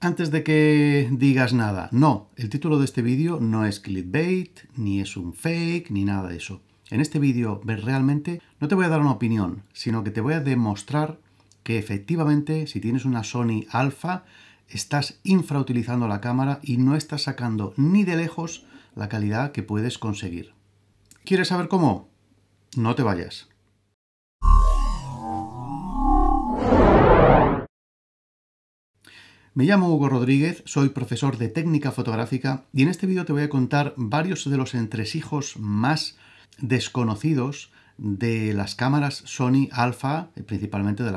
Antes de que digas nada, no, el título de este vídeo no es clickbait, ni es un fake, ni nada de eso. En este vídeo realmente no te voy a dar una opinión, sino que te voy a demostrar que efectivamente si tienes una Sony Alpha estás infrautilizando la cámara y no estás sacando ni de lejos la calidad que puedes conseguir. ¿Quieres saber cómo? No te vayas. Me llamo Hugo Rodríguez, soy profesor de técnica fotográfica y en este vídeo te voy a contar varios de los entresijos más desconocidos de las cámaras Sony Alpha, principalmente de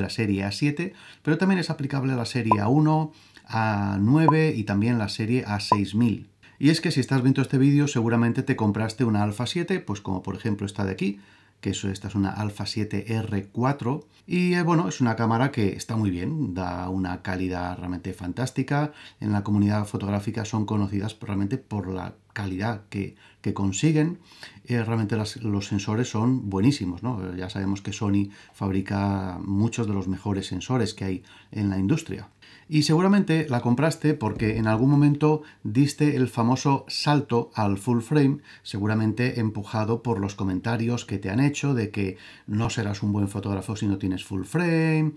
la serie A7, pero también es aplicable a la serie A1, A9 y también la serie A6000. Y es que si estás viendo este vídeo seguramente te compraste una Alpha 7, pues como por ejemplo esta de aquí, que esta es una Alpha 7R4 y bueno, es una cámara que está muy bien, da una calidad realmente fantástica. En la comunidad fotográfica son conocidas realmente por la calidad que consiguen. Realmente los sensores son buenísimos, ¿no? Ya sabemos que Sony fabrica muchos de los mejores sensores que hay en la industria. Y seguramente la compraste porque en algún momento diste el famoso salto al full frame, seguramente empujado por los comentarios que te han hecho de que no serás un buen fotógrafo si no tienes full frame,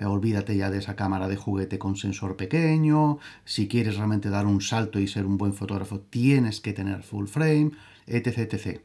olvídate ya de esa cámara de juguete con sensor pequeño, si quieres realmente dar un salto y ser un buen fotógrafo tienes que tener full frame, etc, etc.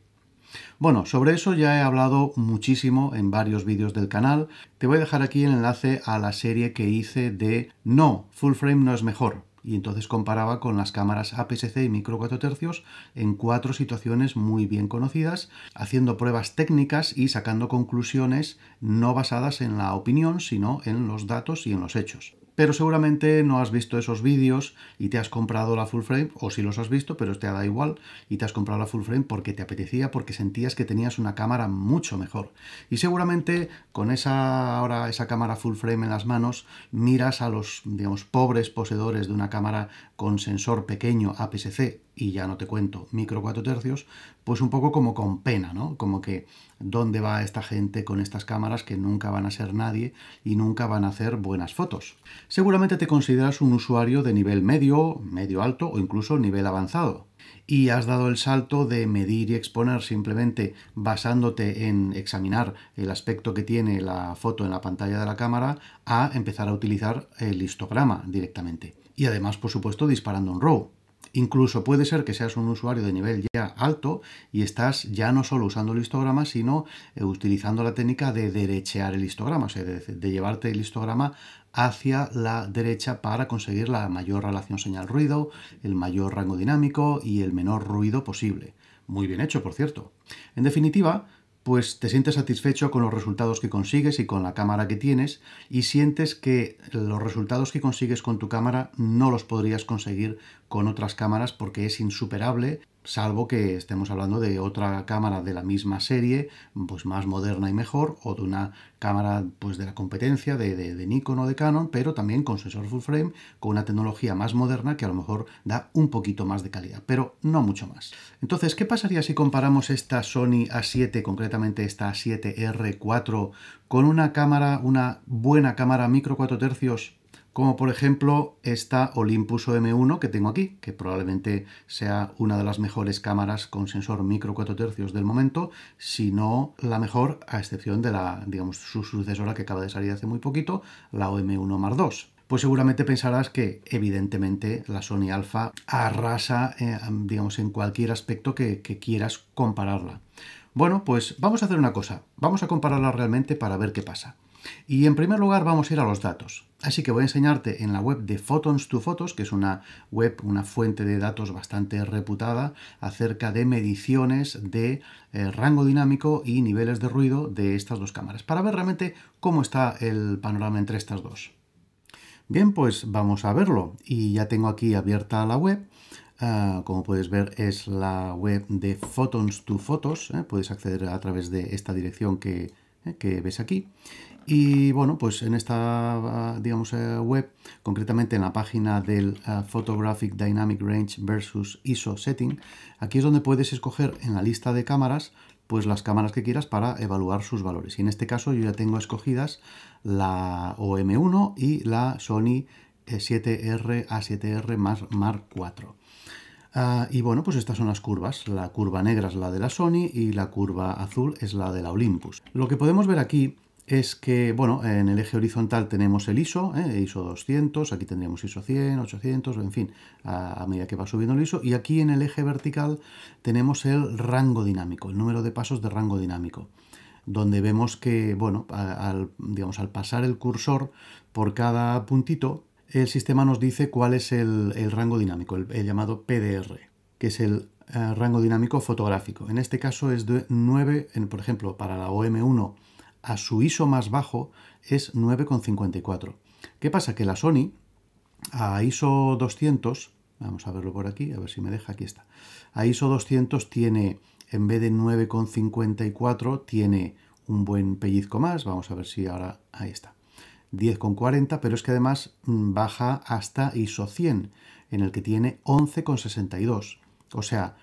Bueno, sobre eso ya he hablado muchísimo en varios vídeos del canal. Te voy a dejar aquí el enlace a la serie que hice de No, full frame no es mejor. Y entonces comparaba con las cámaras APS-C y micro 4 tercios en 4 situaciones muy bien conocidas, haciendo pruebas técnicas y sacando conclusiones no basadas en la opinión, sino en los datos y en los hechos. Pero seguramente no has visto esos vídeos y te has comprado la full frame, o sí los has visto, pero te da igual, y te has comprado la full frame porque te apetecía, porque sentías que tenías una cámara mucho mejor. Y seguramente con ahora esa cámara full frame en las manos, miras a los, digamos, pobres poseedores de una cámara con sensor pequeño APS-C, y ya no te cuento, micro 4 tercios, pues un poco como con pena, ¿no? Como que, ¿dónde va esta gente con estas cámaras que nunca van a ser nadie y nunca van a hacer buenas fotos? Seguramente te consideras un usuario de nivel medio, medio alto o incluso nivel avanzado. Y has dado el salto de medir y exponer simplemente basándote en examinar el aspecto que tiene la foto en la pantalla de la cámara a empezar a utilizar el histograma directamente. Y además, por supuesto, disparando en RAW. Incluso puede ser que seas un usuario de nivel ya alto y estás ya no solo usando el histograma, sino utilizando la técnica de derechear el histograma, o sea, de llevarte el histograma hacia la derecha para conseguir la mayor relación señal-ruido, el mayor rango dinámico y el menor ruido posible. Muy bien hecho, por cierto. En definitiva, pues te sientes satisfecho con los resultados que consigues y con la cámara que tienes y sientes que los resultados que consigues con tu cámara no los podrías conseguir con otras cámaras porque es insuperable, salvo que estemos hablando de otra cámara de la misma serie, pues más moderna y mejor, o de una cámara pues de la competencia de Nikon o de Canon, pero también con sensor full frame, con una tecnología más moderna que a lo mejor da un poquito más de calidad, pero no mucho más. Entonces, ¿qué pasaría si comparamos esta Sony A7, concretamente esta A7R4, con una cámara, una buena cámara micro 4 tercios, como por ejemplo esta Olympus OM1 que tengo aquí, que probablemente sea una de las mejores cámaras con sensor micro 4 tercios del momento, si no la mejor, a excepción de la, digamos, su sucesora que acaba de salir hace muy poquito, la OM1 Mark II. Pues seguramente pensarás que, evidentemente, la Sony Alpha arrasa, digamos, en cualquier aspecto que quieras compararla. Bueno, pues vamos a hacer una cosa. Vamos a compararla realmente para ver qué pasa. Y en primer lugar vamos a ir a los datos. Así que voy a enseñarte en la web de Photons2Photos, que es una web, una fuente de datos bastante reputada, acerca de mediciones de rango dinámico y niveles de ruido de estas dos cámaras, para ver realmente cómo está el panorama entre estas dos. Bien, pues vamos a verlo. Y ya tengo aquí abierta la web. Como puedes ver, es la web de Photons2Photos. Puedes acceder a través de esta dirección que ves aquí. Y bueno, pues en esta, digamos, web, concretamente en la página del Photographic Dynamic Range versus ISO Setting, aquí es donde puedes escoger en la lista de cámaras pues las cámaras que quieras para evaluar sus valores. Y en este caso yo ya tengo escogidas la OM1 y la Sony 7R A7R Mark IV. Y bueno, pues estas son las curvas. La curva negra es la de la Sony y la curva azul es la de la Olympus. Lo que podemos ver aquí es que, bueno, en el eje horizontal tenemos el ISO, ISO 200, aquí tendríamos ISO 100, 800, en fin, a medida que va subiendo el ISO. Y aquí en el eje vertical tenemos el rango dinámico, el número de pasos de rango dinámico, donde vemos que, bueno, digamos, al pasar el cursor por cada puntito, el sistema nos dice cuál es el rango dinámico, el llamado PDR, que es el rango dinámico fotográfico. En este caso es de 9, por ejemplo, para la OM1 a su ISO más bajo es 9,54. ¿Qué pasa? Que la Sony a ISO 200, vamos a verlo por aquí, a ver si me deja, aquí está. A ISO 200 tiene, en vez de 9,54, tiene un buen pellizco más, vamos a ver si ahora, ahí está. 10,40, pero es que además baja hasta ISO 100, en el que tiene 11,62. O sea,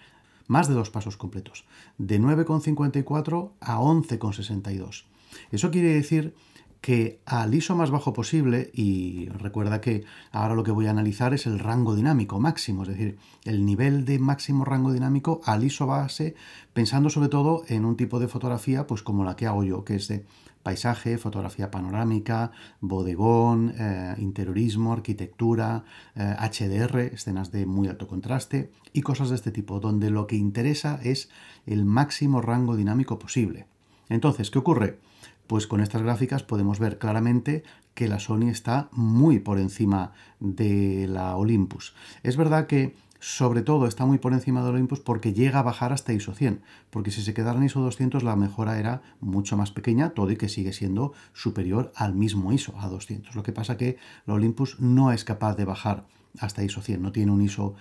más de 2 pasos completos. De 9,54 a 11,62. Eso quiere decir que al ISO más bajo posible, y recuerda que ahora lo que voy a analizar es el rango dinámico máximo, es decir, el nivel de máximo rango dinámico al ISO base, pensando sobre todo en un tipo de fotografía pues como la que hago yo, que es de paisaje, fotografía panorámica, bodegón, interiorismo, arquitectura, HDR, escenas de muy alto contraste y cosas de este tipo, donde lo que interesa es el máximo rango dinámico posible. Entonces, ¿qué ocurre? Pues con estas gráficas podemos ver claramente que la Sony está muy por encima de la Olympus. Es verdad que sobre todo está muy por encima de Olympus porque llega a bajar hasta ISO 100, porque si se quedara en ISO 200 la mejora era mucho más pequeña, todo y que sigue siendo superior al mismo ISO, a 200. Lo que pasa que la Olympus no es capaz de bajar hasta ISO 100, no tiene un ISO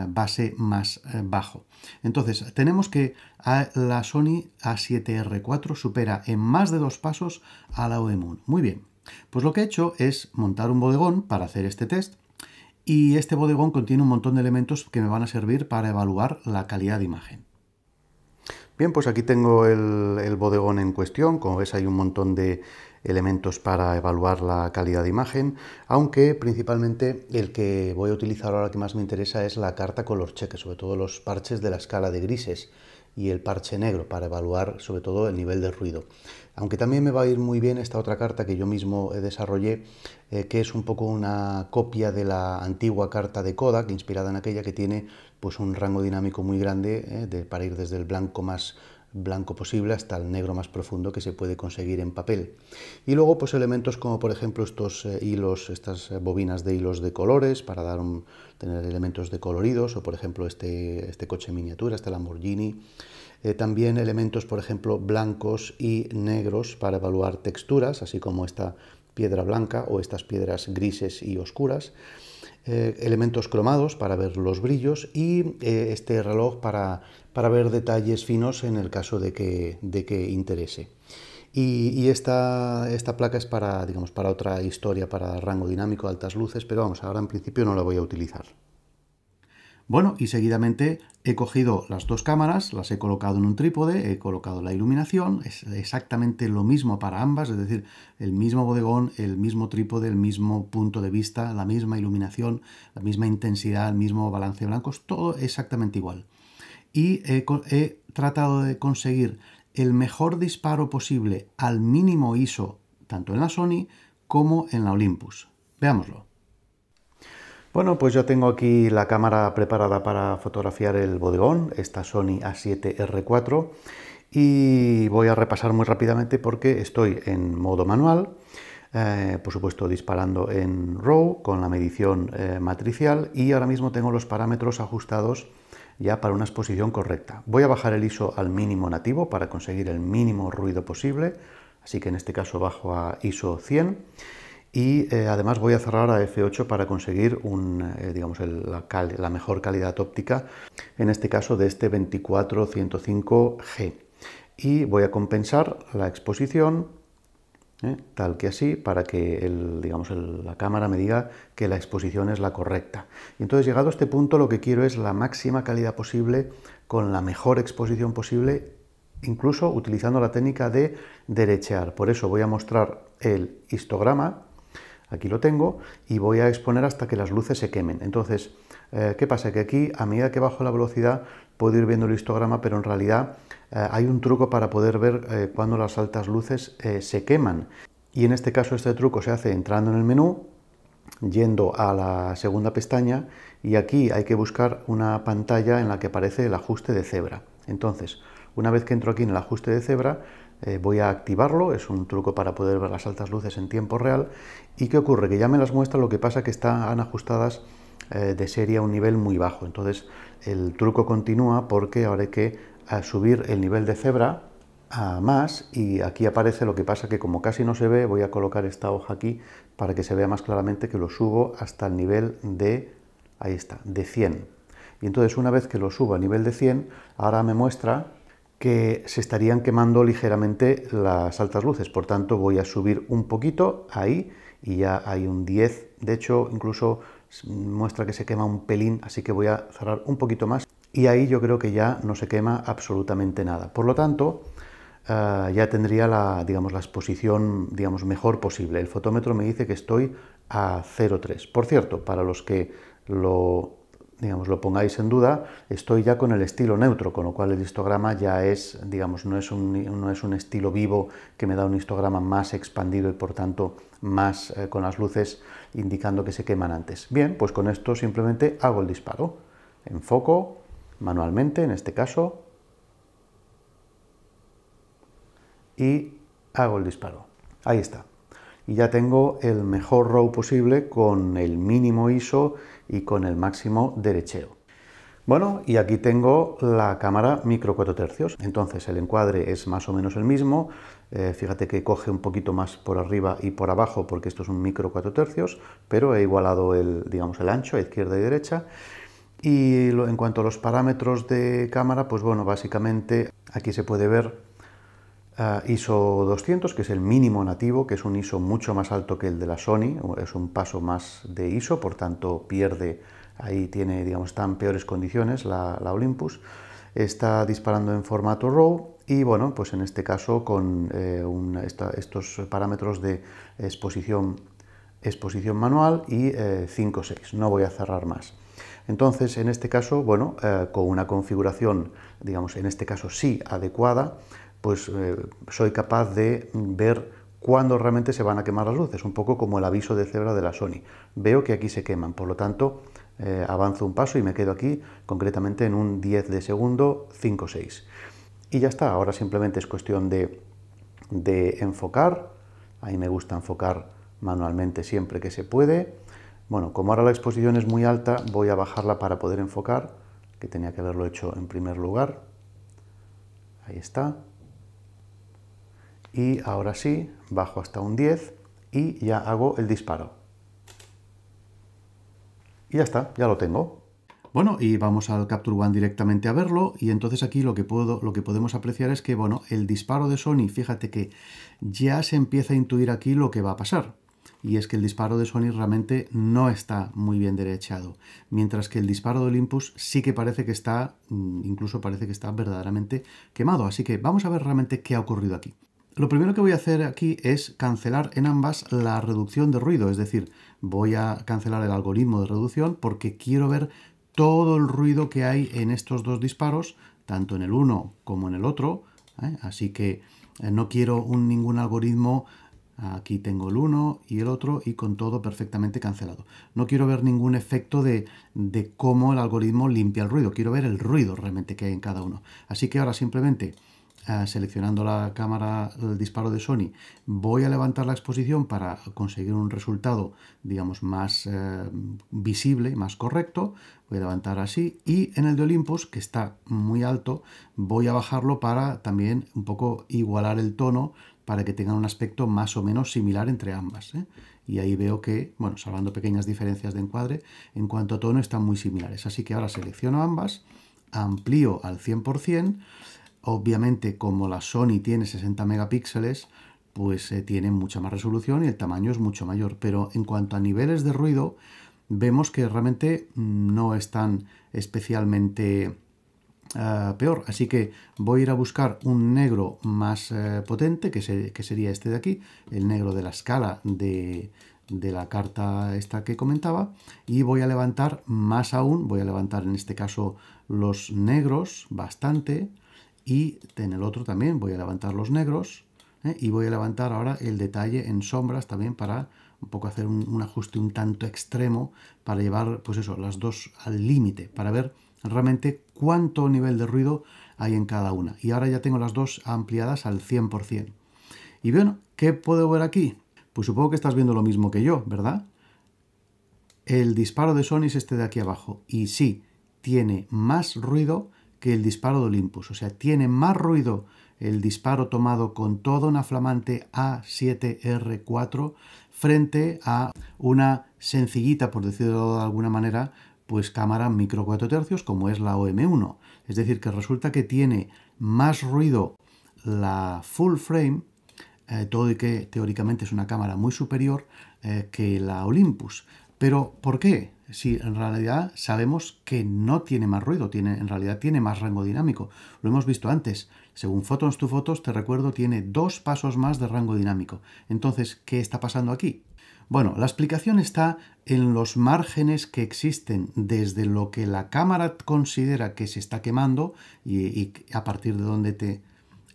base más bajo. Entonces, tenemos que la Sony A7R4 supera en más de 2 pasos a la OM1. Muy bien, pues lo que he hecho es montar un bodegón para hacer este test, y este bodegón contiene un montón de elementos que me van a servir para evaluar la calidad de imagen. Bien, pues aquí tengo el bodegón en cuestión. Como ves, hay un montón de elementos para evaluar la calidad de imagen, aunque principalmente el que voy a utilizar ahora que más me interesa es la carta color check, sobre todo los parches de la escala de grises y el parche negro para evaluar sobre todo el nivel de ruido. Aunque también me va a ir muy bien esta otra carta que yo mismo desarrollé, que es un poco una copia de la antigua carta de Kodak, inspirada en aquella, que tiene pues un rango dinámico muy grande, para ir desde el blanco más blanco posible hasta el negro más profundo que se puede conseguir en papel. Y luego pues elementos como por ejemplo estos hilos, estas bobinas de hilos de colores para tener elementos de coloridos, o por ejemplo este coche miniatura, este Lamborghini. También elementos por ejemplo blancos y negros para evaluar texturas, así como esta piedra blanca o estas piedras grises y oscuras. Elementos cromados para ver los brillos y este reloj para ver detalles finos en el caso de que interese. Y esta placa es para, digamos, para otra historia, para rango dinámico, altas luces, pero vamos, ahora en principio no la voy a utilizar. Bueno, y seguidamente he cogido las dos cámaras, las he colocado en un trípode, he colocado la iluminación, es exactamente lo mismo para ambas, es decir, el mismo bodegón, el mismo trípode, el mismo punto de vista, la misma iluminación, la misma intensidad, el mismo balance de blancos, todo exactamente igual. Y he tratado de conseguir el mejor disparo posible al mínimo ISO, tanto en la Sony como en la Olympus. Veámoslo. Bueno, pues ya tengo aquí la cámara preparada para fotografiar el bodegón, esta Sony A7R4, y voy a repasar muy rápidamente porque estoy en modo manual, por supuesto disparando en RAW con la medición matricial, y ahora mismo tengo los parámetros ajustados ya para una exposición correcta. Voy a bajar el ISO al mínimo nativo para conseguir el mínimo ruido posible, así que en este caso bajo a ISO 100. Y además voy a cerrar a F8 para conseguir digamos la mejor calidad óptica, en este caso de este 24-105G. Y voy a compensar la exposición, tal que así, para que la cámara me diga que la exposición es la correcta. Y entonces, llegado a este punto, lo que quiero es la máxima calidad posible, con la mejor exposición posible, incluso utilizando la técnica de derechear. Por eso voy a mostrar el histograma Aquí lo tengo y voy a exponer hasta que las luces se quemen. Entonces, ¿qué pasa? Que aquí, a medida que bajo la velocidad, puedo ir viendo el histograma, pero en realidad hay un truco para poder ver cuando las altas luces se queman. Y en este caso este truco se hace entrando en el menú, yendo a la segunda pestaña, y aquí hay que buscar una pantalla en la que aparece el ajuste de cebra. Entonces, una vez que entro aquí en el ajuste de cebra, voy a activarlo, es un truco para poder ver las altas luces en tiempo real. ¿Y qué ocurre? Que ya me las muestra, lo que pasa que están ajustadas de serie a un nivel muy bajo. Entonces el truco continúa porque ahora hay que subir el nivel de cebra a más, y aquí aparece, lo que pasa que como casi no se ve, voy a colocar esta hoja aquí para que se vea más claramente que lo subo hasta el nivel de, ahí está, de 100. Y entonces una vez que lo subo a nivel de 100, ahora me muestra que se estarían quemando ligeramente las altas luces. Por tanto, voy a subir un poquito ahí y ya hay un 10. De hecho, incluso muestra que se quema un pelín, así que voy a cerrar un poquito más. Y ahí yo creo que ya no se quema absolutamente nada. Por lo tanto, ya tendría digamos, la exposición, digamos, mejor posible. El fotómetro me dice que estoy a 0,3. Por cierto, para los que digamos, lo pongáis en duda, estoy ya con el estilo neutro, con lo cual el histograma ya es, digamos, no es un estilo vivo que me da un histograma más expandido y por tanto más con las luces indicando que se queman antes. Bien, pues con esto simplemente hago el disparo. Enfoco manualmente, en este caso, y hago el disparo. Ahí está. Y ya tengo el mejor RAW posible con el mínimo ISO y con el máximo derecheo. Bueno, y aquí tengo la cámara micro 4 tercios. Entonces el encuadre es más o menos el mismo. Fíjate que coge un poquito más por arriba y por abajo porque esto es un micro 4 tercios, pero he igualado digamos, el ancho a izquierda y derecha. Y en cuanto a los parámetros de cámara, pues bueno, básicamente aquí se puede ver ISO 200, que es el mínimo nativo, que es un ISO mucho más alto que el de la Sony, es un paso más de ISO, por tanto pierde, ahí tiene, digamos, está en peores condiciones la Olympus. Está disparando en formato RAW y bueno, pues en este caso con estos parámetros de exposición manual y 5.6, no voy a cerrar más. Entonces, en este caso, bueno, con una configuración, digamos, en este caso sí adecuada, pues soy capaz de ver cuándo realmente se van a quemar las luces, un poco como el aviso de cebra de la Sony. Veo que aquí se queman, por lo tanto, avanzo un paso y me quedo aquí, concretamente en un 10 de segundo, 5.6. Y ya está, ahora simplemente es cuestión de enfocar. Ahí me gusta enfocar manualmente siempre que se puede. Bueno, como ahora la exposición es muy alta, voy a bajarla para poder enfocar, que tenía que haberlo hecho en primer lugar. Ahí está. Y ahora sí, bajo hasta un 10 y ya hago el disparo. Y ya está, ya lo tengo. Bueno, y vamos al Capture One directamente a verlo, y entonces aquí lo que podemos apreciar es que, bueno, el disparo de Sony, fíjate que ya se empieza a intuir aquí lo que va a pasar. Y es que el disparo de Sony realmente no está muy bien derechado, mientras que el disparo de Olympus sí que parece que está, incluso parece que está verdaderamente quemado. Así que vamos a ver realmente qué ha ocurrido aquí. Lo primero que voy a hacer aquí es cancelar en ambas la reducción de ruido, es decir, voy a cancelar el algoritmo de reducción porque quiero ver todo el ruido que hay en estos dos disparos, tanto en el uno como en el otro, así que no quiero ningún algoritmo. Aquí tengo el uno y el otro y con todo perfectamente cancelado. No quiero ver ningún efecto de cómo el algoritmo limpia el ruido, quiero ver el ruido realmente que hay en cada uno. Así que ahora simplemente seleccionando la cámara, el disparo de Sony, voy a levantar la exposición para conseguir un resultado, digamos, más visible, más correcto. Voy a levantar así, y en el de Olympus, que está muy alto, voy a bajarlo para también un poco igualar el tono, para que tengan un aspecto más o menos similar entre ambas. Y ahí veo que, bueno, salvando pequeñas diferencias de encuadre, en cuanto a tono están muy similares. Así que ahora selecciono ambas, amplío al 100%. Obviamente, como la Sony tiene 60 megapíxeles, pues tiene mucha más resolución y el tamaño es mucho mayor. Pero en cuanto a niveles de ruido, vemos que realmente no están especialmente peor. Así que voy a ir a buscar un negro más potente, que sería este de aquí, el negro de la escala de de la carta esta que comentaba, y voy a levantar más aún, voy a levantar en este caso los negros bastante, y en el otro también voy a levantar los negros, y voy a levantar ahora el detalle en sombras también para un poco hacer un ajuste un tanto extremo para llevar, pues eso, las dos al límite, para ver realmente cuánto nivel de ruido hay en cada una. Y ahora ya tengo las dos ampliadas al 100%. Y bueno, ¿qué puedo ver aquí? Pues supongo que estás viendo lo mismo que yo, ¿verdad? El disparo de Sony es este de aquí abajo. Y sí, tiene más ruido que el disparo de Olympus. O sea, tiene más ruido el disparo tomado con toda una flamante A7R4 frente a una sencillita, por decirlo de alguna manera, pues cámara micro 4 tercios como es la OM1. Es decir, que resulta que tiene más ruido la full frame, todo y que teóricamente es una cámara muy superior que la Olympus. Pero, ¿por qué? Si en realidad sabemos que no tiene más ruido, en realidad tiene más rango dinámico. Lo hemos visto antes. Según Photons to Photos, te recuerdo, tiene 2 pasos más de rango dinámico. Entonces, ¿qué está pasando aquí? Bueno, la explicación está en los márgenes que existen desde lo que la cámara considera que se está quemando y a partir de donde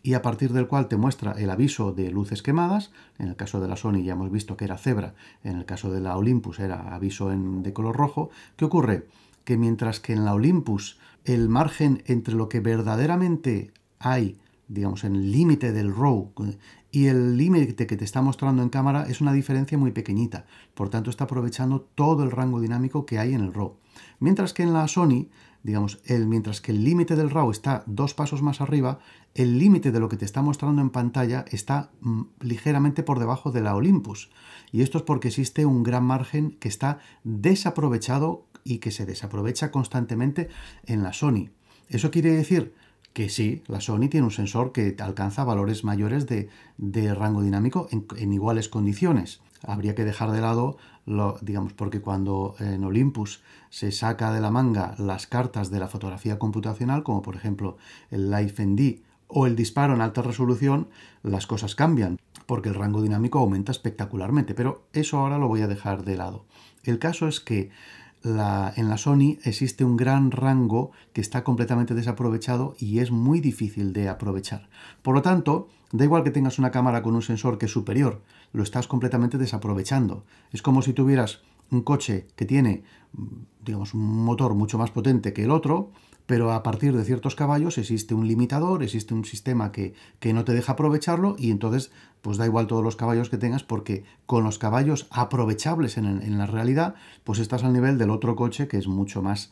y a partir del cual te muestra el aviso de luces quemadas. En el caso de la Sony ya hemos visto que era cebra, en el caso de la Olympus era aviso de color rojo. ¿Qué ocurre? Que mientras que en la Olympus el margen entre lo que verdaderamente hay, digamos, en el límite del RAW y el límite que te está mostrando en cámara es una diferencia muy pequeñita, por tanto está aprovechando todo el rango dinámico que hay en el RAW. Mientras que en la Sony, digamos, mientras que el límite del RAW está 2 pasos más arriba, el límite de lo que te está mostrando en pantalla está ligeramente por debajo de la Olympus. Y esto es porque existe un gran margen que está desaprovechado y que se desaprovecha constantemente en la Sony. Eso quiere decir que sí, la Sony tiene un sensor que alcanza valores mayores de rango dinámico en iguales condiciones. Habría que dejar de lado, digamos, porque cuando en Olympus se saca de la manga las cartas de la fotografía computacional, como por ejemplo el Live ND o el disparo en alta resolución, las cosas cambian, porque el rango dinámico aumenta espectacularmente, pero eso ahora lo voy a dejar de lado. El caso es que en la Sony existe un gran rango que está completamente desaprovechado y es muy difícil de aprovechar. Por lo tanto, da igual que tengas una cámara con un sensor que es superior, lo estás completamente desaprovechando. Es como si tuvieras un coche que tiene, digamos, un motor mucho más potente que el otro, pero a partir de ciertos caballos existe un limitador, existe un sistema que no te deja aprovecharlo y entonces pues da igual todos los caballos que tengas porque con los caballos aprovechables en la realidad pues estás al nivel del otro coche que es mucho más,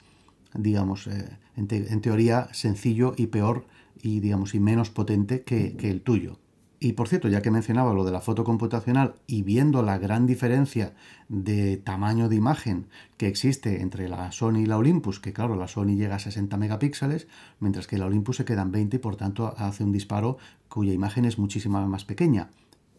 digamos, en teoría sencillo y peor y, digamos, y menos potente que el tuyo. Y por cierto, ya que mencionaba lo de la foto computacional y viendo la gran diferencia de tamaño de imagen que existe entre la Sony y la Olympus, que claro, la Sony llega a 60 megapíxeles, mientras que la Olympus se queda en 20 y por tanto hace un disparo cuya imagen es muchísimo más pequeña.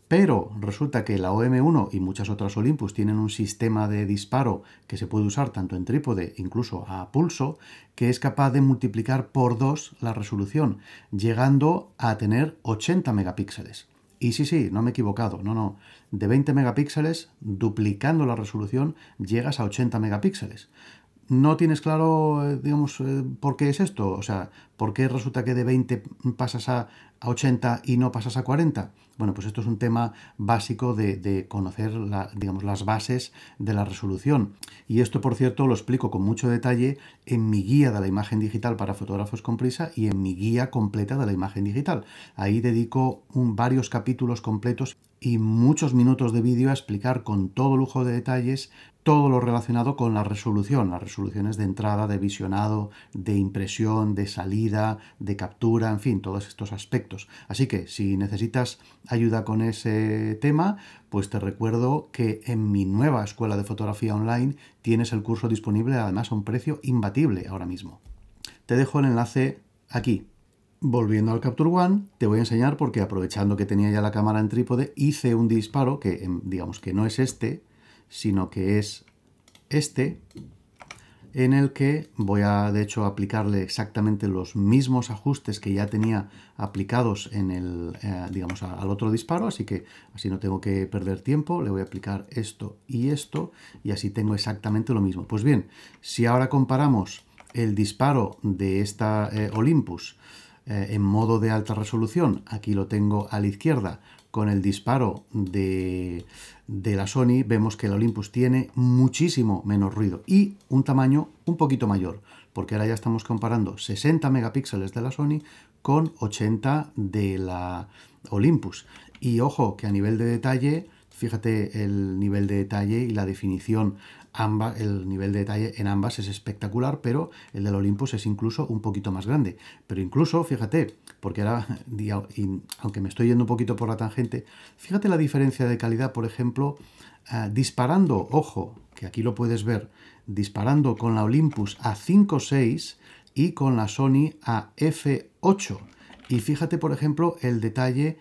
Pero resulta que la OM1 y muchas otras Olympus tienen un sistema de disparo que se puede usar tanto en trípode, incluso a pulso, que es capaz de multiplicar por 2 la resolución, llegando a tener 80 megapíxeles. Y sí, no me he equivocado, no, de 20 megapíxeles, duplicando la resolución, llegas a 80 megapíxeles. ¿No tienes claro, digamos, por qué es esto? O sea, ¿por qué resulta que de 20 pasas a 80 y no pasas a 40? Bueno, pues esto es un tema básico de conocer, digamos, las bases de la resolución. Y esto, por cierto, lo explico con mucho detalle en mi guía de la imagen digital para fotógrafos con prisa y en mi guía completa de la imagen digital. Ahí dedico varios capítulos completos y muchos minutos de vídeo a explicar con todo lujo de detalles todo lo relacionado con la resolución, las resoluciones de entrada, de visionado, de impresión, de salida, de captura, en fin, todos estos aspectos. Así que si necesitas ayuda con ese tema, pues te recuerdo que en mi nueva escuela de fotografía online tienes el curso disponible además a un precio imbatible ahora mismo. Te dejo el enlace aquí. Volviendo al Capture One, te voy a enseñar porque aprovechando que tenía ya la cámara en trípode, hice un disparo que, digamos, que no es este, sino que es este, en el que voy a, de hecho, aplicarle exactamente los mismos ajustes que ya tenía aplicados en el, digamos, al otro disparo, así que así no tengo que perder tiempo. Le voy a aplicar esto y así tengo exactamente lo mismo. Pues bien, si ahora comparamos el disparo de esta Olympus en modo de alta resolución, aquí lo tengo a la izquierda, con el disparo de la Sony, vemos que el Olympus tiene muchísimo menos ruido y un tamaño un poquito mayor, porque ahora ya estamos comparando 60 megapíxeles de la Sony con 80 de la Olympus. Y ojo, que a nivel de detalle, fíjate el nivel de detalle y la definición, el nivel de detalle en ambas es espectacular, pero el del Olympus es incluso un poquito más grande. Pero incluso, fíjate, porque ahora, aunque me estoy yendo un poquito por la tangente, fíjate la diferencia de calidad, por ejemplo, disparando, ojo, que aquí lo puedes ver, disparando con la Olympus a 5.6 y con la Sony a f8. Y fíjate, por ejemplo, el detalle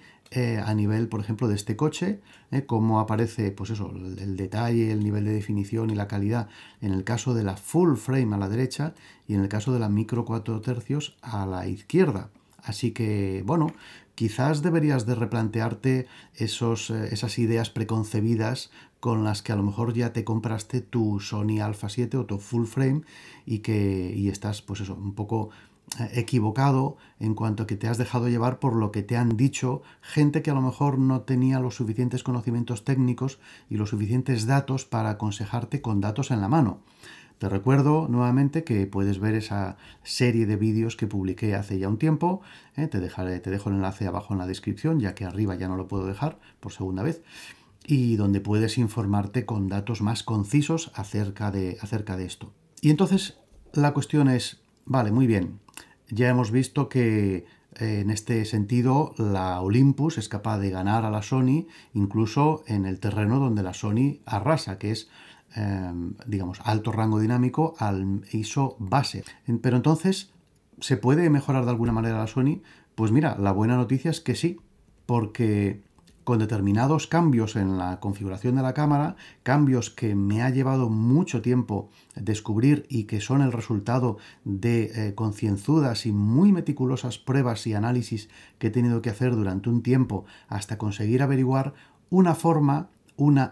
a nivel, por ejemplo, de este coche, cómo aparece, pues eso, el detalle, el nivel de definición y la calidad en el caso de la full frame a la derecha y en el caso de la micro 4 tercios a la izquierda. Así que, bueno, quizás deberías de replantearte esas ideas preconcebidas con las que a lo mejor ya te compraste tu Sony Alpha 7 o tu full frame y estás, pues eso, un poco equivocado en cuanto a que te has dejado llevar por lo que te han dicho gente que a lo mejor no tenía los suficientes conocimientos técnicos y los suficientes datos para aconsejarte con datos en la mano. Te recuerdo nuevamente que puedes ver esa serie de vídeos que publiqué hace ya un tiempo. Te dejo el enlace abajo en la descripción, ya que arriba ya no lo puedo dejar por segunda vez, y donde puedes informarte con datos más concisos acerca de esto. Y entonces la cuestión es, vale, muy bien, ya hemos visto que en este sentido la Olympus es capaz de ganar a la Sony incluso en el terreno donde la Sony arrasa, que es digamos, alto rango dinámico al ISO base. Pero entonces, ¿se puede mejorar de alguna manera la Sony? Pues mira, la buena noticia es que sí, porque con determinados cambios en la configuración de la cámara, cambios que me ha llevado mucho tiempo descubrir y que son el resultado de concienzudas y muy meticulosas pruebas y análisis que he tenido que hacer durante un tiempo hasta conseguir averiguar una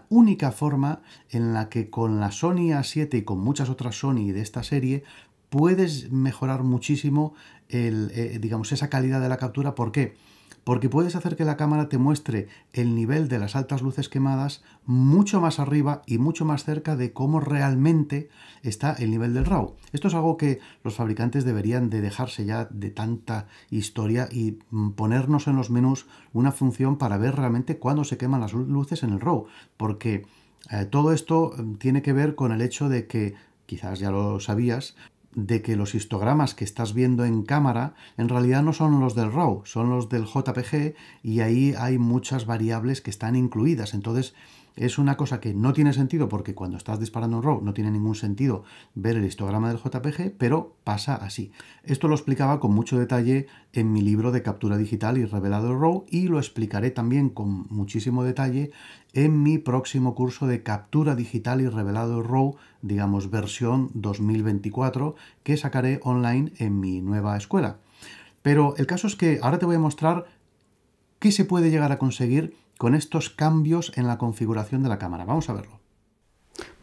única forma en la que con la Sony A7 y con muchas otras Sony de esta serie puedes mejorar muchísimo digamos, esa calidad de la captura. ¿Por qué? Porque puedes hacer que la cámara te muestre el nivel de las altas luces quemadas mucho más arriba y mucho más cerca de cómo realmente está el nivel del RAW. Esto es algo que los fabricantes deberían de dejarse ya de tanta historia y ponernos en los menús una función para ver realmente cuándo se queman las luces en el RAW. Porque todo esto tiene que ver con el hecho de que, quizás ya lo sabías, de que los histogramas que estás viendo en cámara en realidad no son los del RAW, son los del JPG, y ahí hay muchas variables que están incluidas. Entonces es una cosa que no tiene sentido, porque cuando estás disparando en RAW no tiene ningún sentido ver el histograma del JPG, pero pasa así. Esto lo explicaba con mucho detalle en mi libro de captura digital y revelado en RAW, y lo explicaré también con muchísimo detalle en mi próximo curso de captura digital y revelado en RAW, digamos versión 2024, que sacaré online en mi nueva escuela. Pero el caso es que ahora te voy a mostrar qué se puede llegar a conseguir con estos cambios en la configuración de la cámara. Vamos a verlo.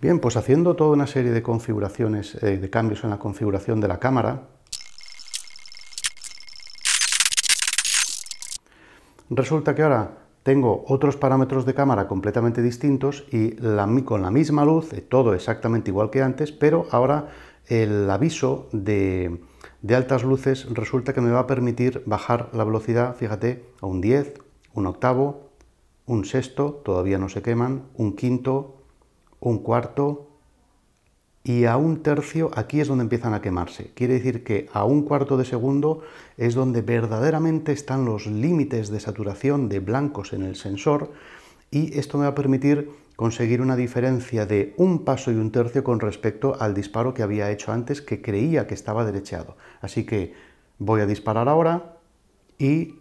Bien, pues haciendo toda una serie de configuraciones, de cambios en la configuración de la cámara, resulta que ahora tengo otros parámetros de cámara completamente distintos y con la misma luz, todo exactamente igual que antes, pero ahora el aviso de altas luces resulta que me va a permitir bajar la velocidad, fíjate, a un 10, un octavo, un sexto, todavía no se queman, un quinto, un cuarto y a un tercio. Aquí es donde empiezan a quemarse. Quiere decir que a un cuarto de segundo es donde verdaderamente están los límites de saturación de blancos en el sensor, y esto me va a permitir conseguir una diferencia de un paso y un tercio con respecto al disparo que había hecho antes, que creía que estaba derecheado. Así que voy a disparar ahora y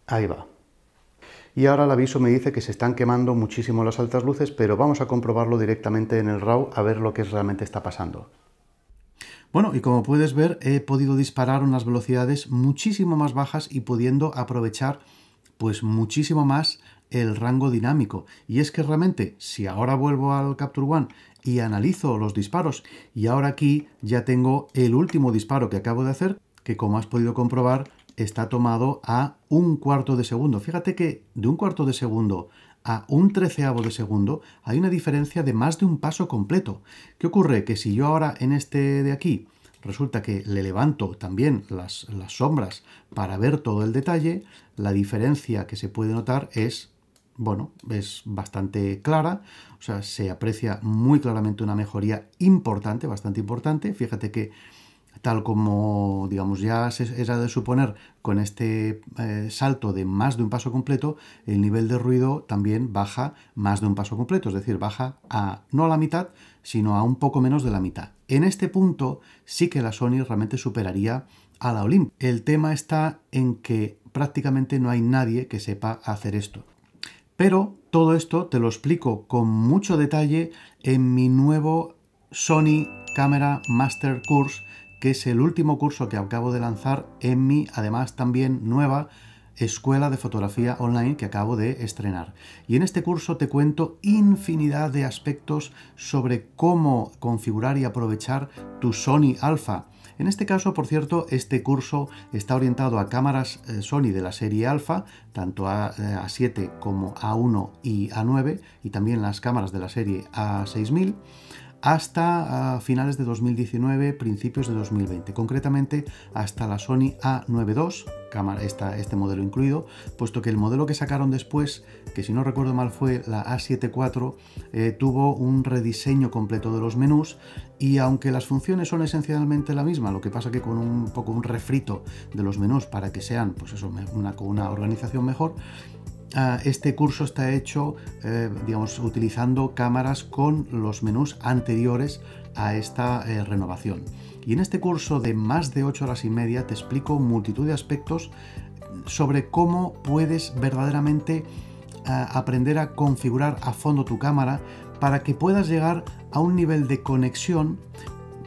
ahí va. y ahora el aviso me dice que se están quemando muchísimo las altas luces, pero vamos a comprobarlo directamente en el RAW a ver lo que realmente está pasando. Bueno, y como puedes ver, he podido disparar unas velocidades muchísimo más bajas y pudiendo aprovechar pues muchísimo más el rango dinámico. Y es que realmente, si ahora vuelvo al Capture One y analizo los disparos, y ahora aquí ya tengo el último disparo que acabo de hacer, que como has podido comprobar, está tomado a 1/4 de segundo. Fíjate que de 1/4 de segundo a 1/13 de segundo hay una diferencia de más de un paso completo. ¿Qué ocurre? Que si yo ahora en este de aquí resulta que le levanto también las sombras para ver todo el detalle, la diferencia que se puede notar es, bueno, es bastante clara, o sea, se aprecia muy claramente una mejoría importante, bastante importante. Fíjate que tal como, digamos, ya era de suponer con este salto de más de un paso completo, el nivel de ruido también baja más de un paso completo, es decir, baja no a la mitad, sino a un poco menos de la mitad. En este punto sí que la Sony realmente superaría a la Olympus. El tema está en que prácticamente no hay nadie que sepa hacer esto. Pero todo esto te lo explico con mucho detalle en mi nuevo Sony Camera Master Course, que es el último curso que acabo de lanzar en mi, además también nueva, escuela de fotografía online que acabo de estrenar. Y en este curso te cuento infinidad de aspectos sobre cómo configurar y aprovechar tu Sony Alpha. En este caso, por cierto, este curso está orientado a cámaras Sony de la serie Alpha, tanto A7 como A1 y A9, y también las cámaras de la serie A6000, hasta finales de 2019, principios de 2020, concretamente hasta la Sony A9 II, este modelo incluido, puesto que el modelo que sacaron después, que si no recuerdo mal fue la A7 IV, tuvo un rediseño completo de los menús, y aunque las funciones son esencialmente la misma, lo que pasa que con un poco un refrito de los menús para que sean, pues eso, con una organización mejor, este curso está hecho, digamos, utilizando cámaras con los menús anteriores a esta renovación. Y en este curso de más de 8 horas y media te explico multitud de aspectos sobre cómo puedes verdaderamente aprender a configurar a fondo tu cámara para que puedas llegar a un nivel de conexión.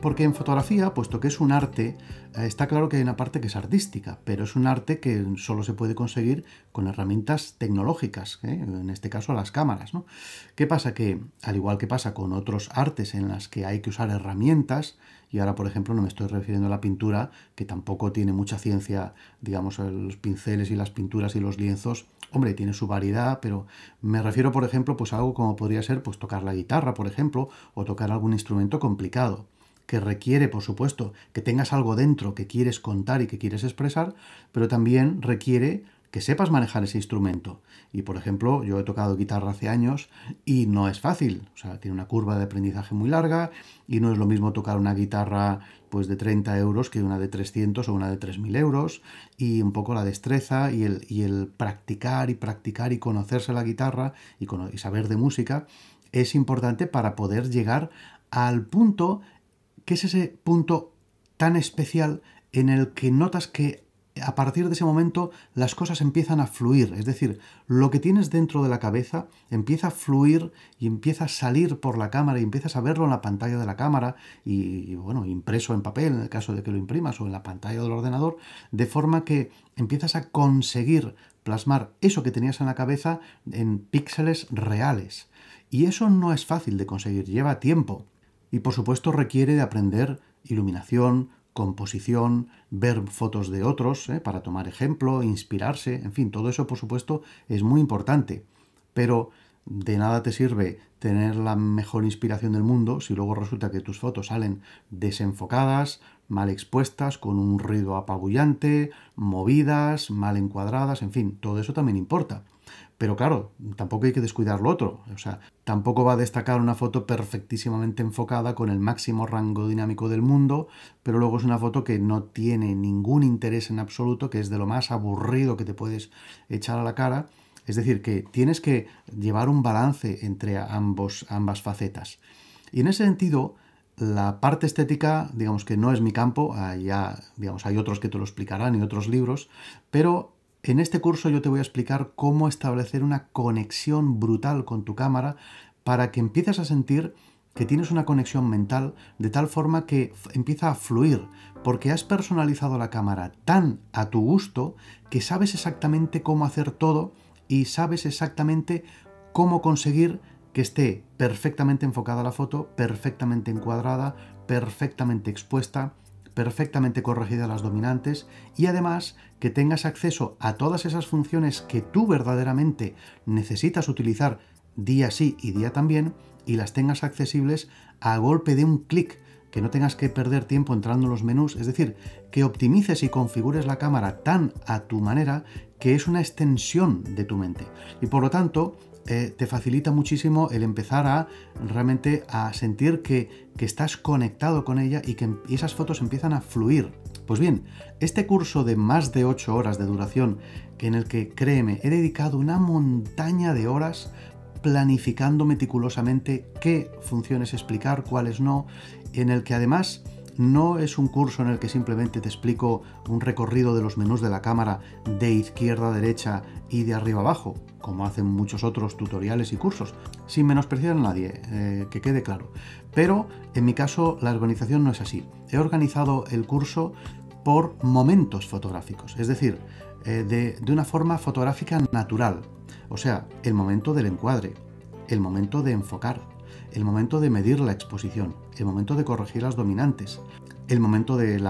Porque en fotografía, puesto que es un arte, está claro que hay una parte que es artística, pero es un arte que solo se puede conseguir con herramientas tecnológicas, en este caso las cámaras, ¿no? ¿Qué pasa? Que, al igual que pasa con otros artes en las que hay que usar herramientas, y ahora, por ejemplo, no me estoy refiriendo a la pintura, que tampoco tiene mucha ciencia, digamos, los pinceles y las pinturas y los lienzos, hombre, tiene su variedad, pero me refiero, por ejemplo, pues a algo como podría ser pues tocar la guitarra, por ejemplo, o tocar algún instrumento complicado, que requiere, por supuesto, que tengas algo dentro que quieres contar y que quieres expresar, pero también requiere que sepas manejar ese instrumento. Y, por ejemplo, yo he tocado guitarra hace años y no es fácil. O sea, tiene una curva de aprendizaje muy larga y no es lo mismo tocar una guitarra pues de 30 euros que una de 300 o una de 3.000 euros, y un poco la destreza y el practicar y practicar y conocerse la guitarra y saber de música es importante para poder llegar al punto que es ese punto tan especial en el que notas que a partir de ese momento las cosas empiezan a fluir, es decir, lo que tienes dentro de la cabeza empieza a fluir y empieza a salir por la cámara y empiezas a verlo en la pantalla de la cámara y bueno, impreso en papel en el caso de que lo imprimas o en la pantalla del ordenador, de forma que empiezas a conseguir plasmar eso que tenías en la cabeza en píxeles reales. Y eso no es fácil de conseguir, lleva tiempo. Y por supuesto requiere de aprender iluminación, composición, ver fotos de otros para tomar ejemplo, inspirarse, en fin, todo eso por supuesto es muy importante. Pero de nada te sirve tener la mejor inspiración del mundo si luego resulta que tus fotos salen desenfocadas, mal expuestas, con un ruido apabullante, movidas, mal encuadradas, en fin, todo eso también importa. Pero claro, tampoco hay que descuidar lo otro. O sea, tampoco va a destacar una foto perfectísimamente enfocada con el máximo rango dinámico del mundo, pero luego es una foto que no tiene ningún interés en absoluto, que es de lo más aburrido que te puedes echar a la cara. Es decir, que tienes que llevar un balance entre ambas facetas. Y en ese sentido, la parte estética, digamos que no es mi campo, digamos, hay otros que te lo explicarán y otros libros, pero En este curso yo te voy a explicar cómo establecer una conexión brutal con tu cámara para que empieces a sentir que tienes una conexión mental de tal forma que empieza a fluir, porque has personalizado la cámara tan a tu gusto que sabes exactamente cómo hacer todo y sabes exactamente cómo conseguir que esté perfectamente enfocada la foto, perfectamente encuadrada, perfectamente expuesta, perfectamente corregida las dominantes y además que tengas acceso a todas esas funciones que tú verdaderamente necesitas utilizar día sí y día también y las tengas accesibles a golpe de un clic, que no tengas que perder tiempo entrando en los menús, es decir, que optimices y configures la cámara tan a tu manera que es una extensión de tu mente y por lo tanto te facilita muchísimo el empezar a realmente a sentir que estás conectado con ella y que esas fotos empiezan a fluir. Pues bien, este curso de más de 8 horas de duración, en el que, créeme, he dedicado una montaña de horas planificando meticulosamente qué funciones explicar, cuáles no, en el que además no es un curso en el que simplemente te explico un recorrido de los menús de la cámara de izquierda a derecha y de arriba a abajo, como hacen muchos otros tutoriales y cursos, sin menospreciar a nadie, que quede claro. Pero en mi caso la organización no es así. He organizado el curso por momentos fotográficos, es decir, de una forma fotográfica natural, o sea, el momento del encuadre, el momento de enfocar, el momento de medir la exposición, el momento de corregir las dominantes, el momento de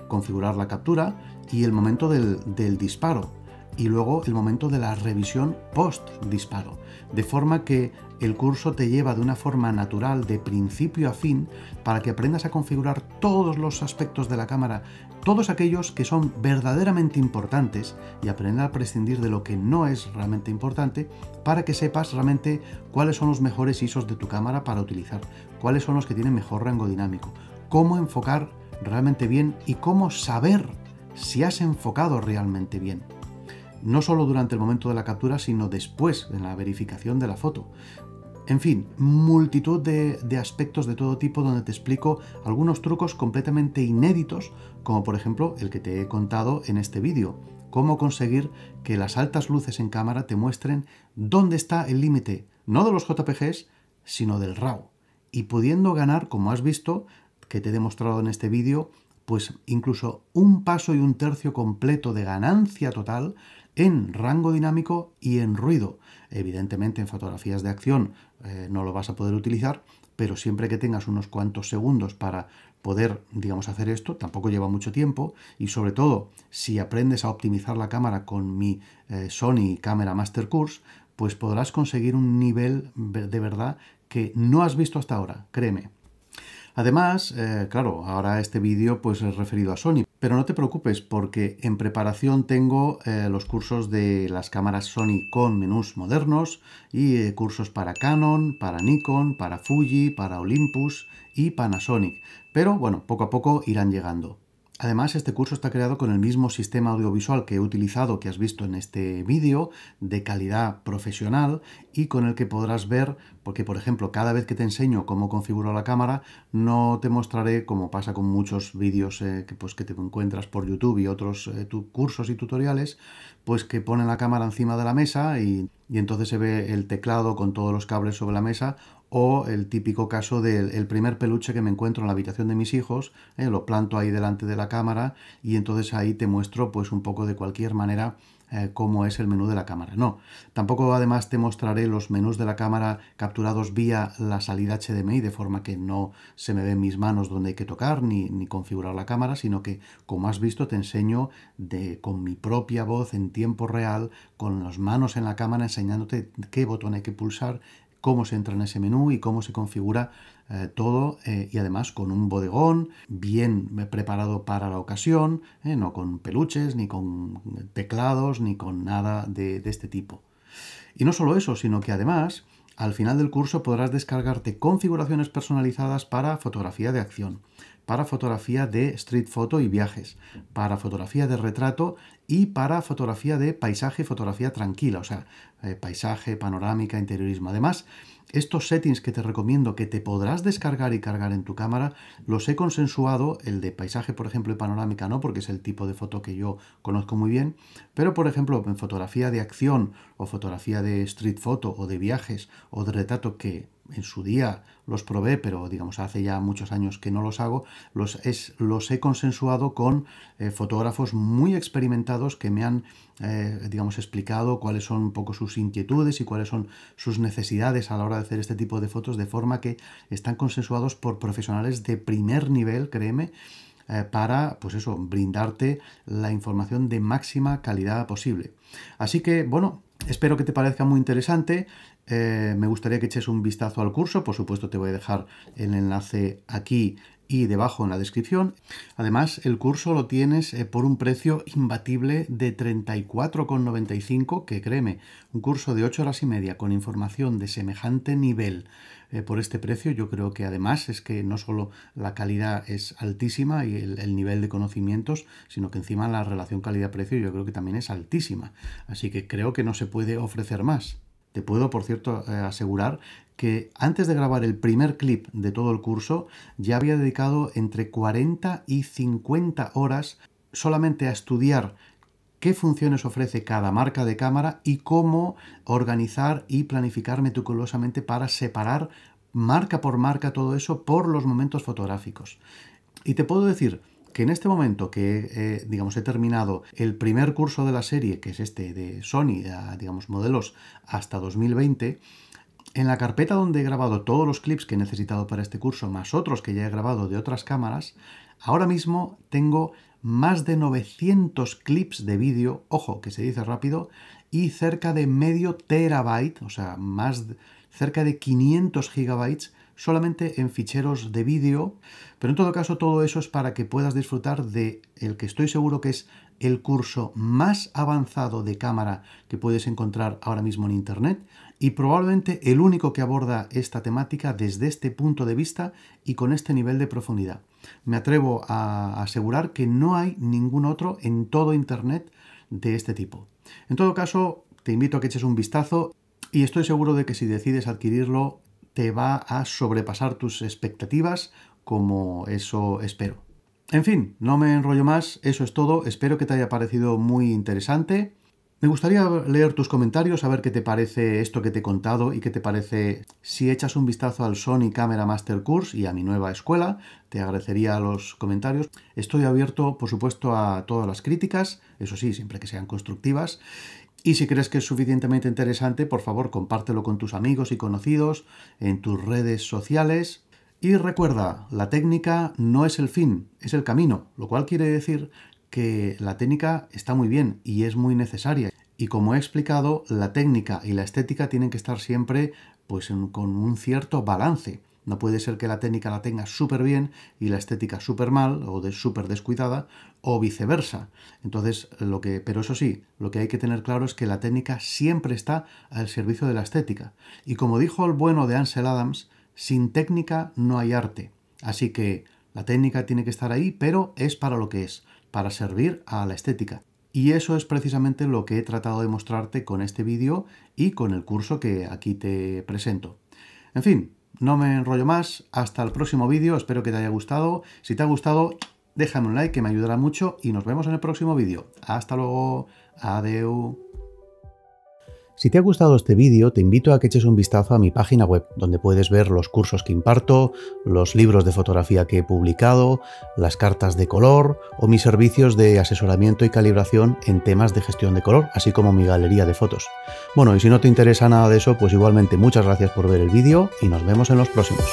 configurar la captura y el momento del disparo y luego el momento de la revisión post disparo, de forma que el curso te lleva de una forma natural de principio a fin para que aprendas a configurar todos los aspectos de la cámara, todos aquellos que son verdaderamente importantes y aprender a prescindir de lo que no es realmente importante para que sepas realmente cuáles son los mejores ISOs de tu cámara para utilizar, cuáles son los que tienen mejor rango dinámico, cómo enfocar realmente bien y cómo saber si has enfocado realmente bien. No solo durante el momento de la captura, sino después, en la verificación de la foto. En fin, multitud de aspectos de todo tipo donde te explico algunos trucos completamente inéditos, como por ejemplo el que te he contado en este vídeo. Cómo conseguir que las altas luces en cámara te muestren dónde está el límite, no de los JPGs, sino del RAW. Y pudiendo ganar, como has visto, que te he demostrado en este vídeo, pues incluso un paso y un tercio completo de ganancia total en rango dinámico y en ruido. Evidentemente en fotografías de acción no lo vas a poder utilizar, pero siempre que tengas unos cuantos segundos para poder, digamos, hacer esto, tampoco lleva mucho tiempo y sobre todo si aprendes a optimizar la cámara con mi Sony Camera Master Course, pues podrás conseguir un nivel de verdad que no has visto hasta ahora, créeme. Además, claro, ahora este vídeo pues es referido a Sony, pero no te preocupes porque en preparación tengo los cursos de las cámaras Sony con menús modernos y cursos para Canon, para Nikon, para Fuji, para Olympus y Panasonic. Pero bueno, poco a poco irán llegando. Además, este curso está creado con el mismo sistema audiovisual que he utilizado, que has visto en este vídeo, de calidad profesional y con el que podrás ver, porque por ejemplo, cada vez que te enseño cómo configuro la cámara, no te mostraré, como pasa con muchos vídeos que te encuentras por YouTube y otros cursos y tutoriales, pues que ponen la cámara encima de la mesa y entonces se ve el teclado con todos los cables sobre la mesa, o el típico caso del primer peluche que me encuentro en la habitación de mis hijos, lo planto ahí delante de la cámara y entonces ahí te muestro pues un poco de cualquier manera cómo es el menú de la cámara. No, tampoco además te mostraré los menús de la cámara capturados vía la salida HDMI, de forma que no se me ven mis manos donde hay que tocar ni configurar la cámara, sino que, como has visto, te enseño con mi propia voz en tiempo real, con las manos en la cámara, enseñándote qué botón hay que pulsar, cómo se entra en ese menú y cómo se configura todo y además con un bodegón bien preparado para la ocasión, no con peluches, ni con teclados, ni con nada de este tipo. Y no solo eso, sino que además al final del curso podrás descargarte configuraciones personalizadas para fotografía de acción, para fotografía de street photo y viajes, para fotografía de retrato y para fotografía de paisaje y fotografía tranquila, o sea, paisaje, panorámica, interiorismo. Además, estos settings que te recomiendo, que te podrás descargar y cargar en tu cámara, los he consensuado, el de paisaje, por ejemplo, y panorámica no, porque es el tipo de foto que yo conozco muy bien, pero, por ejemplo, en fotografía de acción o fotografía de street photo o de viajes o de retrato, que en su día los probé, pero digamos hace ya muchos años que no los hago, los he consensuado con fotógrafos muy experimentados que me han digamos explicado cuáles son un poco sus inquietudes y cuáles son sus necesidades a la hora de hacer este tipo de fotos, de forma que están consensuados por profesionales de primer nivel, créeme, para, pues eso, brindarte la información de máxima calidad posible. Así que, bueno, espero que te parezca muy interesante. Me gustaría que eches un vistazo al curso. Por supuesto, te voy a dejar el enlace aquí y debajo en la descripción. Además, el curso lo tienes por un precio imbatible de 34,95, que créeme, un curso de 8 horas y media con información de semejante nivel por este precio, yo creo que además es que no solo la calidad es altísima y el nivel de conocimientos, sino que encima la relación calidad-precio yo creo que también es altísima. Así que creo que no se puede ofrecer más. Te puedo, por cierto, asegurar que antes de grabar el primer clip de todo el curso ya había dedicado entre 40 y 50 horas solamente a estudiar qué funciones ofrece cada marca de cámara y cómo organizar y planificar meticulosamente para separar marca por marca todo eso por los momentos fotográficos. Y te puedo decir que en este momento que digamos, he terminado el primer curso de la serie, que es este de Sony, digamos, modelos hasta 2020, en la carpeta donde he grabado todos los clips que he necesitado para este curso, más otros que ya he grabado de otras cámaras, ahora mismo tengo más de 900 clips de vídeo, ojo, que se dice rápido, y cerca de medio terabyte, o sea, cerca de 500 gigabytes solamente en ficheros de vídeo, pero en todo caso todo eso es para que puedas disfrutar de el que estoy seguro que es el curso más avanzado de cámara que puedes encontrar ahora mismo en internet y probablemente el único que aborda esta temática desde este punto de vista y con este nivel de profundidad. Me atrevo a asegurar que no hay ningún otro en todo internet de este tipo. En todo caso, te invito a que eches un vistazo y estoy seguro de que si decides adquirirlo te va a sobrepasar tus expectativas, como eso espero. En fin, no me enrollo más, eso es todo, espero que te haya parecido muy interesante. Me gustaría leer tus comentarios, a ver qué te parece esto que te he contado y qué te parece si echas un vistazo al Sony Camera Master Course y a mi nueva escuela. Te agradecería los comentarios. Estoy abierto, por supuesto, a todas las críticas, eso sí, siempre que sean constructivas. Y si crees que es suficientemente interesante, por favor, compártelo con tus amigos y conocidos en tus redes sociales. Y recuerda, la técnica no es el fin, es el camino, lo cual quiere decir que la técnica está muy bien y es muy necesaria. Y como he explicado, la técnica y la estética tienen que estar siempre pues, con un cierto balance. No puede ser que la técnica la tenga súper bien y la estética súper mal o súper descuidada o viceversa. Entonces, pero eso sí, lo que hay que tener claro es que la técnica siempre está al servicio de la estética. Y como dijo el bueno de Ansel Adams, sin técnica no hay arte. Así que la técnica tiene que estar ahí, pero es para lo que es, para servir a la estética. Y eso es precisamente lo que he tratado de mostrarte con este vídeo y con el curso que aquí te presento. En fin, no me enrollo más, hasta el próximo vídeo, espero que te haya gustado. Si te ha gustado, déjame un like que me ayudará mucho y nos vemos en el próximo vídeo. Hasta luego, adeu. Si te ha gustado este vídeo, te invito a que eches un vistazo a mi página web, donde puedes ver los cursos que imparto, los libros de fotografía que he publicado, las cartas de color o mis servicios de asesoramiento y calibración en temas de gestión de color, así como mi galería de fotos. Bueno, y si no te interesa nada de eso, pues igualmente muchas gracias por ver el vídeo y nos vemos en los próximos.